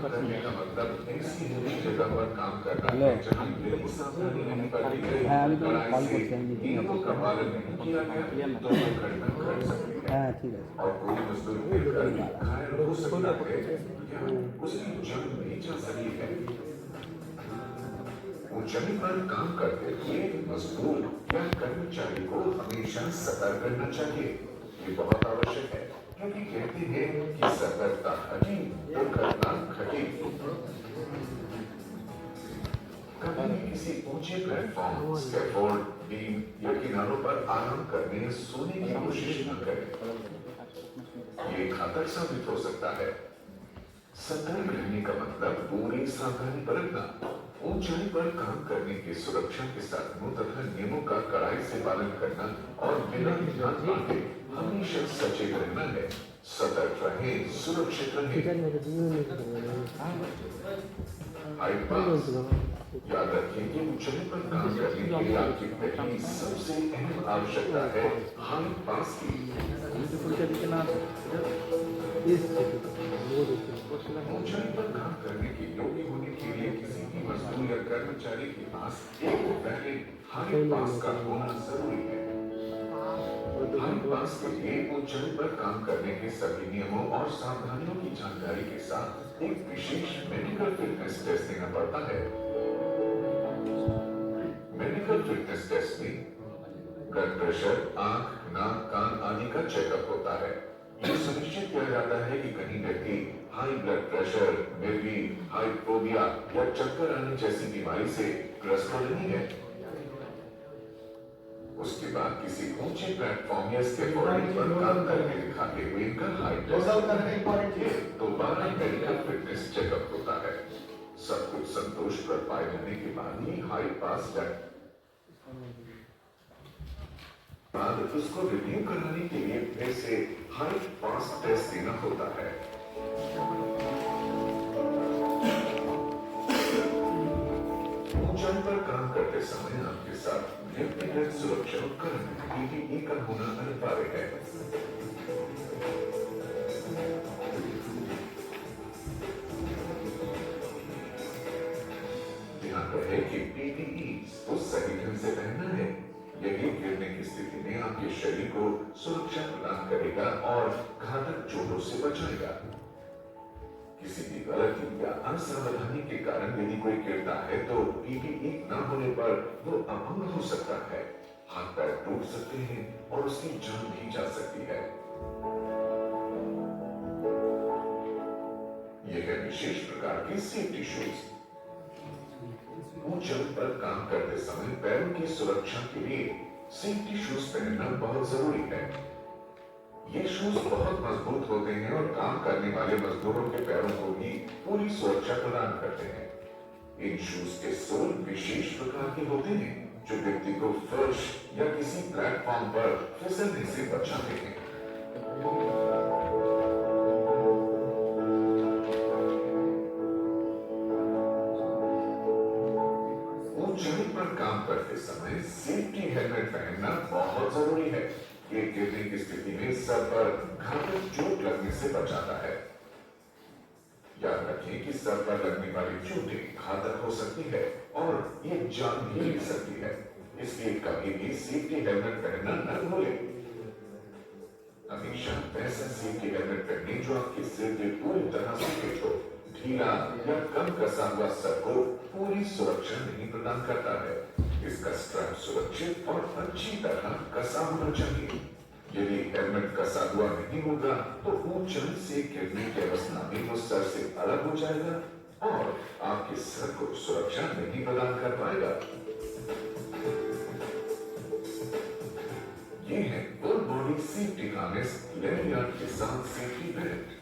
करने का मतलब ऐसी जगह पर काम करना है जहाँ इतनी सावधानी नहीं बरती गई, হ্যাঁ আমি তোমাকে कड़ाई কল से করছি, আমি মিটিং नियमों আছে। का पालन नहीं किया गया तो दुर्घटना घट सकती है হ্যাঁ ঠিক আছে। और कोई मजदूर गिरकर घायल हो सकता है या उसकी जान भी जा सकती है। ऊंचाई पर काम करते हुए मजदूर या कर्मचारी को हमेशा सतर्क रहना चाहिए। ये बहुत आवश्यक है क्योंकि कहते हैं कि सतर्कता हटी दुर्घटना घटी। कभी भी किसी ऊंचे प्लेटफॉर्म, स्कैफोल्ड, बीम या किनारों पर आराम करने सोने की कोशिश न करें, ये घातक साबित हो सकता है। सतर्क रहने का मतलब पूरी सावधानी बरतना, ऊंचाई पर काम करने की सुरक्षा के साधनों तथा नियमों का कड़ाई से पालन करना और बिना ध्यान बांटे हमेशा सचेत रहना है। सतर्क रहें, सुरक्षित रहें। हाइट पास याद रखें कि ऊंचाई पर काम करने के लिए आपकी पहली सबसे अहम आवश्यकता है हाइट पास की। ऊंचाई पर काम करने के योग्य होने के लिए किसी भी मजदूर या कर्मचारी के पास एक वैलिड हाइट पास का होना जरूरी है। हाइट पास के लिए ऊंचाई पर काम करने के सभी नियमों और सावधानियों की जानकारी के साथ एक विशेष मेडिकल फिटनेस टेस्ट देना पड़ता है। मेडिकल फिटनेस टेस्ट में ब्लड प्रेशर, आंख, नाक, कान आदि का चेकअप होता है। यह सुनिश्चित किया जाता है कि कहीं व्यक्ति हाई ब्लड प्रेशर, मिर्गी, हाइपोबिया या चक्कर आने जैसी बीमारी से ग्रस्त नहीं है। उसके बाद किसी ऊंचे प्लेटफॉर्म या स्कैफोल्डिंग पर काम करके दिखाते हुए इनका हाइट टेस्ट दोबारा मेडिकल फिटनेस चेकअप होता है। सब कुछ संतोषप्रद पाए जाने के बाद ही हाइट पास बाद उसको रिव्यू कराने के लिए फिर से हाइट पास टेस्ट देना होता है। ऊंचाई पर काम करते समय आपके साथ व्यक्तिगत सुरक्षा उपकरण PPE का होना अनिवार्य है। ध्यान रहे कि PPE को सही ढंग से पहनना है। यही गिरने की स्थिति में आपके शरीर को सुरक्षा प्रदान करेगा और घातक चोटों से बचाएगा। किसी भी गलती या असावधानी के कारण यदि कोई गिरता है तो PPE न होने पर वो अपंग हो सकता है, हाथ पैर टूट सकते हैं और उसकी जान भी जा सकती है। यह है विशेष प्रकार के सेफ्टी शूज। ऊंचाई पर काम करते समय पैरों की सुरक्षा के लिए सेफ्टी शूज पहनना बहुत जरूरी है। ये शूज बहुत मजबूत होते हैं और काम करने वाले मजदूरों के पैरों को भी पूरी सुरक्षा प्रदान करते हैं। इन शूज के सोल विशेष प्रकार के होते हैं जो व्यक्ति को फर्श या किसी प्लेटफॉर्म पर फिसलने से बचाते हैं। ऊंचाई पर काम करते समय सेफ्टी हेलमेट पहनना बहुत जरूरी है। ये गिरने की स्थिति में सर पर घातक चोट लगने से बचाता है। याद रखें कि सर पर लगने वाली चोटें घातक हो सकती है और ये जान भी ले सकती है, इसलिए कभी भी सेफ्टी हेलमेट पहनना न भूलें। हमेशा वैसा सेफ्टी हेलमेट पहने जो आपके सिर के पूरी तरह से फिट हो। ढीला या कम कसा हुआ सर को पूरी सुरक्षा नहीं प्रदान करता है। इसका स्ट्रैप सुरक्षित और अच्छी तरह कसा होना चाहिए। यदि हेलमेट कसा हुआ नहीं होगा तो ऊंचाई से गिरने की अवस्था में वो सर से अलग हो जाएगा और आपके सर को सुरक्षा नहीं प्रदान कर पाएगा। ये है full body safety harness lanyard के साथ सेफ्टी बेल्ट।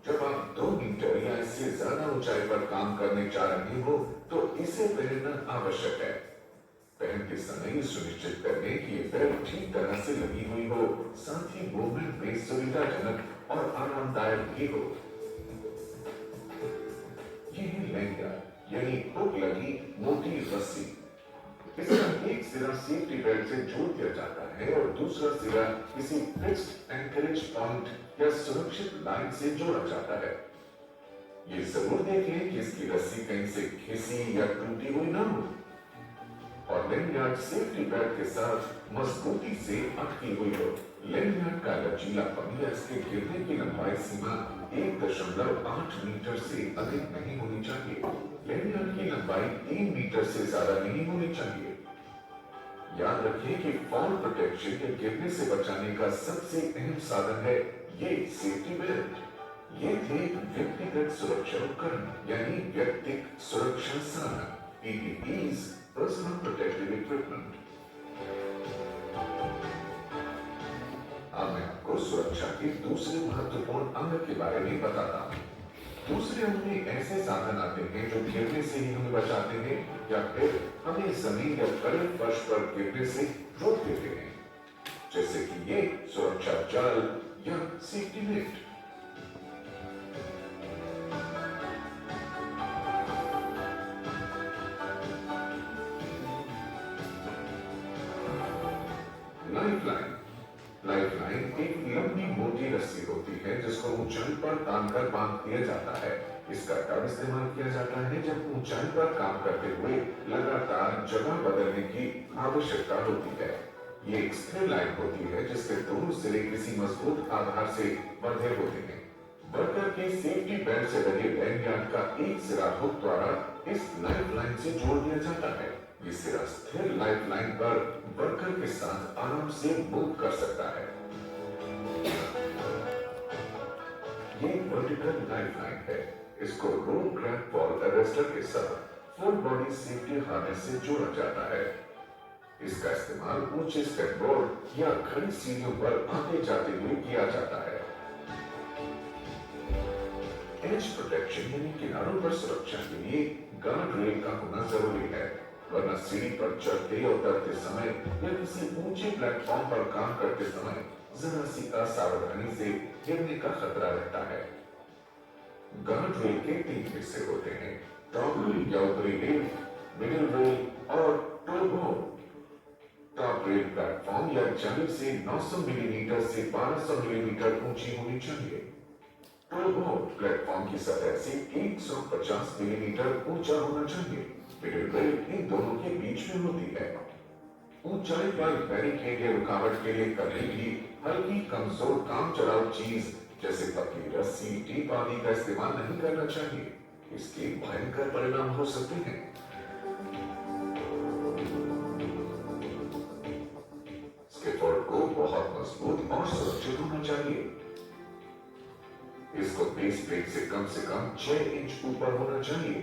जब आप 2 मीटर या इससे ज्यादा ऊंचाई पर काम करने जा रहे हो तो इसे पहनना आवश्यक है। पहनते समय सुनिश्चित कर लें कि ये बेल्ट ठीक तरह से लगी हुई हो, साथ ही मूवमेंट में सुविधाजनक और आरामदायक भी हो। ये है लैनियार्ड यानी हुक लगी मोटी रस्सी। इसका एक सिरा सेफ्टी बेल्ट से जोड़ दिया जाता है और दूसरा सिरा किसी फिक्स्ड एंकरेज पॉइंट या सुरक्षित लाइन से जोड़ा जाता है। ये जरूर देख लें कि इसकी रस्सी कहीं से घिसी या टूटी हुई ना हो और लैंडयार्ड सेफ्टी बेल्ट के साथ मजबूती से अटकी हुई हो। लैंडयार्ड का लचीलापन या इसके गिरने की लंबाई सीमा 1.8 मीटर से अधिक नहीं होनी चाहिए। लैंडयार्ड की लंबाई 3 मीटर से ज्यादा नहीं होनी चाहिए। याद रखें कि फॉल प्रोटेक्शन के गिरने से बचाने का सबसे अहम साधन है ये सेफ्टी बेल्ट। ये थे व्यक्तिगत सुरक्षा उपकरण यानी व्यक्तिगत सुरक्षा साधन PPEs, पर्सनल प्रोटेक्टिव इक्विपमेंट। अब मैं आपको सुरक्षा के दूसरे महत्वपूर्ण अंग के बारे में बताता हूँ। दूसरे अंग में ऐसे साधन आते हैं जो गिरने से ही हमें बचाते हैं या फिर हमें जमीन या कड़े फर्श पर गिरने से रोक देते हैं, जैसे कि ये सुरक्षा जाल या सेफ्टी नेट। लाइफलाइन। लाइफलाइन एक लंबी मोटी रस्सी होती है जिसको ऊंचाई पर तानकर बांध दिया जाता है। इसका तब इस्तेमाल किया जाता है जब ऊंचाई पर काम करते हुए लगातार जगह बदलने की आवश्यकता होती है। ये एक स्थिर लाइन होती है जिसके दोनों सिरे किसी मजबूत आधार से बंधे होते हैं। वर्कर के सेफ्टी बेल्ट से लगे लैंडयार्ड का एक सिरा हुक द्वारा इस लाइफलाइन से जोड़ दिया जाता है। ये सिरा स्थिर लाइफलाइन पर वर्कर के साथ आराम से मूव कर सकता है। ये वर्टिकल लाइफलाइन है। इसको रोड ग्रैब वॉल अरेस्टर के साथ फुल बॉडी सेफ्टी हार्नेस से जोड़ा जाता है। इसका इस्तेमाल ऊंचे स्टेप बोर्ड या खड़ी सीढ़ियों पर आते जाते हुए किया जाता है। एज प्रोटेक्शन यानी किनारों पर सुरक्षा के लिए गार्ड रेल का होना जरूरी है, वरना सीढ़ी पर चढ़ते और उतरते समय या किसी ऊंचे प्लेटफॉर्म पर काम करते समय जरा सी असावधानी से गिरने का खतरा रहता है। गार्ड रेल के 3 हिस्से होते हैं, टॉप रेल या ऊपरी रेल, मिडिल रेल और toe board. Top rail platform या जमीन से 900 मिलीमीटर से 1200 मिलीमीटर ऊंची होनी चाहिए। टो बोर्ड प्लेटफॉर्म की सतह से 150 मिलीमीटर ऊंचा होना चाहिए। मिडिल रेल इन दोनों के बीच में होती है। ऊंचाई पर बैरिकेड या रुकावट के लिए कभी भी हल्की कमजोर काम चलाऊ चीज जैसे पतली रस्सी, टेप आदि का इस्तेमाल नहीं करना चाहिए। इसके भयंकर परिणाम हो सकते हैं। स्कैफोल्ड को बहुत मजबूत और सुरक्षित होना चाहिए। इसको बेस प्लेट से कम 6 इंच ऊपर होना चाहिए।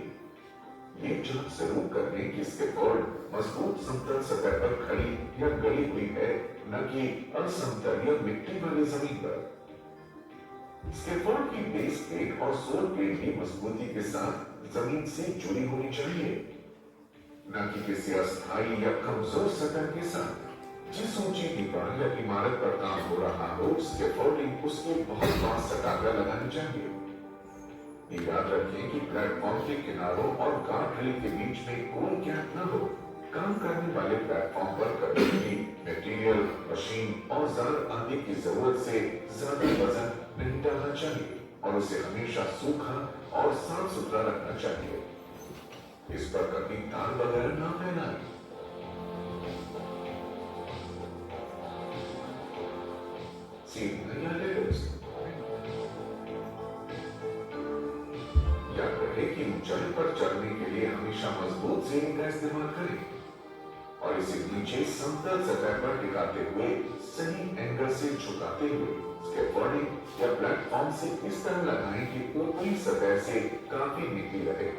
ये जांच जरूर कर लें कि स्कैफोल्ड मजबूत समतल सतह पर खड़ी या गली हुई है, न कि असमतल या मिट्टी वाली जमीन पर। स्कैफोल्ड की बेस प्लेट और सोल प्लेट भी मजबूती के साथ जमीन से जुड़ी होनी चाहिए, न कि किसी अस्थायी या कमजोर सतह के साथ। जिस ऊंची दीवार या इमारत पर काम हो रहा हो, स्कैफोल्डिंग उसके बहुत पास सटाकर लगानी चाहिए। याद रखें कि प्लेटफॉर्म के किनारों और गार्ड रेल के बीच में कोई गैप न हो। काम करने वाले प्लेटफॉर्म पर कभी भी मटेरियल, मशीन, औजार आदि की जरूरत से ज्यादा वजन नहीं डालना चाहिए और उसे हमेशा सूखा और साफ सुथरा रखना चाहिए। इस पर कभी तार वगैरह ना फैलाएं। सीढ़ियां या लेडर्स। याद रखें कि ऊंचाई पर चढ़ने के लिए हमेशा मजबूत सीढ़ी का इस्तेमाल करें और इसे नीचे समतल सतह पर टिकाते हुए सही एंगल से झुकाते हुए स्कैफोल्डिंग या प्लेटफॉर्म से इस तरह लगाएं कि ऊपरी सतह से काफी निकली रहे।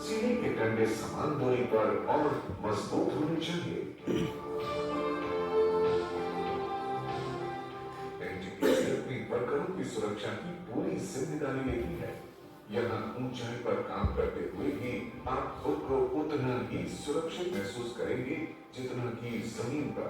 सीढ़ी के डंडे समान दूरी पर और मजबूत होने चाहिए। वर्करों की सुरक्षा की पूरी जिम्मेदारी लेती है। यहाँ ऊंचाई पर काम करते हुए भी आप खुद को उतना ही सुरक्षित महसूस करेंगे जितना कि जमीन पर।